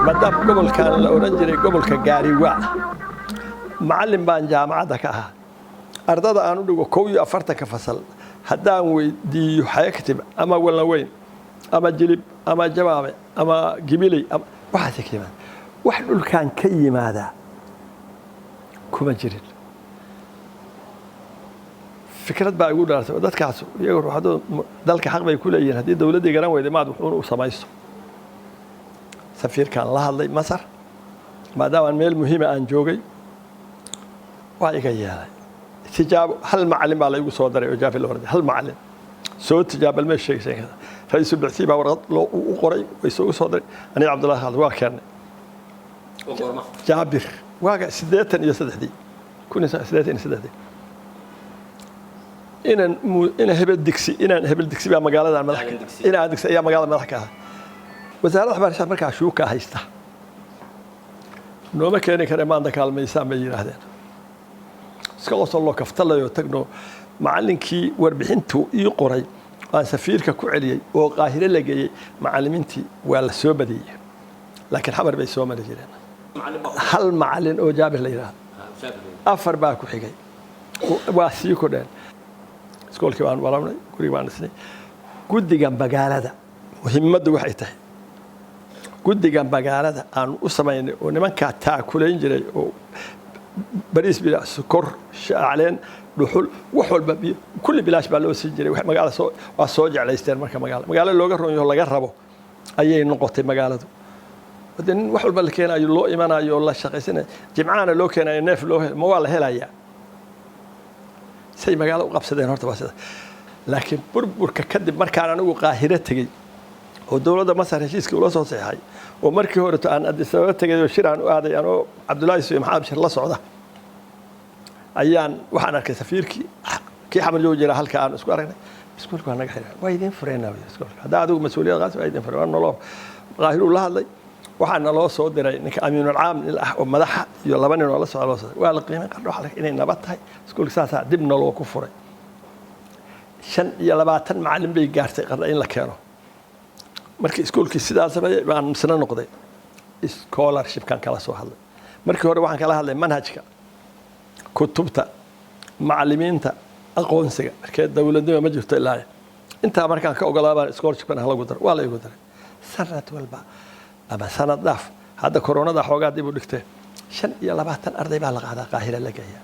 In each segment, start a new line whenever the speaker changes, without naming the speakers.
مدام قبل كان الأورنجري قبل كجاري واع معلم بان جامعة كها أرض أنا أقول كوي أفرتك فصل هدان ودي حيكتب أما ولا وين أما جلب أما جواب أما جبلي أما واحد كمان واحد كان كي ماذا كم جريل فكرة بقى يقول رأسه ده كاسو يقول هذا ذلك حق بيقول أيه هذه الدولة دي جرام وإذا ما دخلوا وسمايسو سفير كان الله الله مصر ما دام الميل مهمة أن جوجي وعيقيا استجاب هل معلم على يقول صدري وجاب الورد هل معلم سوت استجاب المشي شيء كذا رئيس البعثيبة ورد لو وقري ويسوق صدري أنا عبد الله خالد واكرني جابر واقع سديت يسدحدي كنا سديت سدحدي إن هبل دكسي إن هبل دكسي بقى مقالة الملح إن دكسي أيام مقالة الملح كها وزارة الأخبار شاف مركز شوكة هيسته نو ما كان كريم عندك على الميسان بيجي هذين سكوا الله كفتلا يتقنوا معلنكي وربحنتو يقري أنا سفيرك كعلي وقاهرة لقي معلمتي ولا سوبدي لكن حمر بيسوى ما رجلنا هل معلن أو جابه ليرا أفر باكو حكي واسيكو دين سكول كمان ولا قريبان سني قد جنب بقالة مهمة وحيته guddigan magaalada aan u sameeyay oo nimanka taakuleen jiray oo bariis bila sokor shaaleen dhuxul wax walba kulli bilaash baa loo sii jiray wax magaalada waa soo jeclaysteen marka magaalada looga roonyo laga rabo ayay noqotay magaaladu wadan wax walba la keenayo loo imanayo la shaqeysanayo jimcaana loo keenayo neef loo ma waa la helaya say magaalada u qabsadeen horta waa sida laakiin burburka kadib markaan anigu qaahira tagay oo dawladda Masar heshiiska ula soo saxay oo markii hore aan Addis Ababa tagay oo shiraan u aaday anoo Abdullaahi Suuy Maxamed Shir la socda ayaan waxaan arkay safiirkii kii xamar joo jira halka aan isku aragnay iskuulka naga xiray way idin fureenaa iskuulka hada adigu mas'uuliyad qaas way idin fureen nolo qaahiru la hadlay waxaan loo soo diray ninka amiinul caam oo madaxa iyo laba nin oo la socda loo soo waa la qiimeyn qardho xalay inay nabad tahay iskuulka saasa dibna loo ku furay 25 macallin bay gaartay qardho in la keeno markii iskuulkii sidaas baan misna noqday scholarship kan kala soo hadlay markii hore waxaan kala hadlay manhajka kutubta macallimiinta aqoonsiga markii dawladnimo ma jirto ilaa inta markaan ka ogolaabaan scholarship kan hala gudar waa la igu daray sanad walba ama sanad dhaaf hadda koronada xoogaa dib u dhigtay 25 arday baa la qaadaa qaahira la geeyaa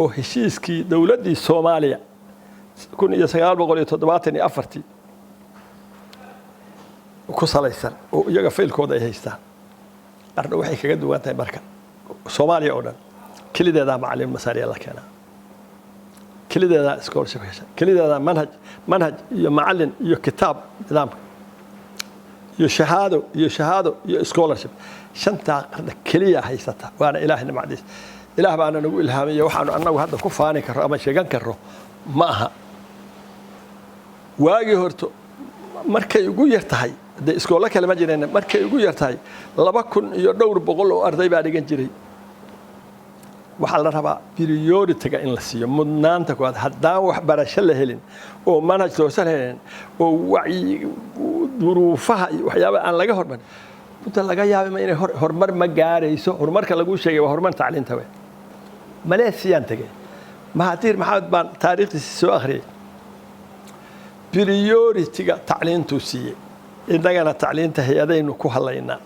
oo heshiiskii dawladdii Soomaaliya 1974 ku salaysan oo iyaga faylkooda ay haystaan arna waxay kaga duwan tahay marka Soomaaliya oo dhan kalideeda macallin masaariya la keenaa kalideeda scholarship hesha kalideeda manhaj iyo macallin iyo kitaab nidaamka iyo shahaado iyo scholarship shanta qarda kaliya haysata waana ilaahay nimcadiis ilaah baana nagu ilhaamiyay waxaanu annagu hadda ku faani karo ama sheegan karo ma aha waagi horto markay ugu yartahay de iskoola kale ma jireen markay ugu yartahay 2,000 iyo dhowr boqol oo arday baa dhigan jiray waxa la rabaa priority-ga in la siiyo mudnaanta koowaad haddaan wax barasho la helin oo manhaj toosan helin oo wacyi duruufaha waxyaabo aan laga hormarin inta laga yaabo inay horumar ma gaarayso horumarka lagu sheegay waa horumar tacliinta weey Malaysian tagay Mahathir Mohamad baan taariikhdiisa soo akhriyay priority-ga tacliintu siiyay indagana tacliinta hay'adaynu ku halaynaa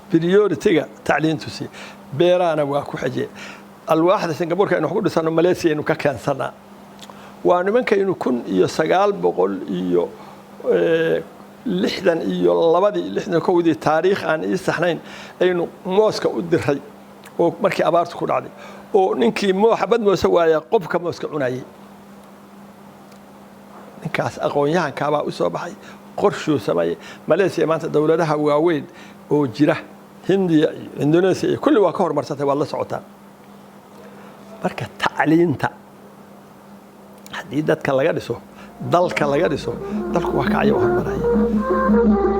priority-ga tacliintu siiyay beerana waa ku xajee alwaaxda Singapore inuu ku dhisano Malaysia inuu ka keensanaa waa nimankaynu 1900 iyo 62 taariikh aan ii saxnayn aynu mooska u diray oo markii abaartu ku dhacday oo ninkii xabad moos waaya qofka mooska cunayay ninkaas aqoon-yahanka baa u soo baxay qorshuu sameeyay Malaysia maanta dawladaha waaweyn oo jira Hindiya Indonesia kulli waa ka horumarsatay waa la socotaa marka tacliinta haddii dadka laga dhiso dalka laga dhiso dalku waa kacaya hormaraya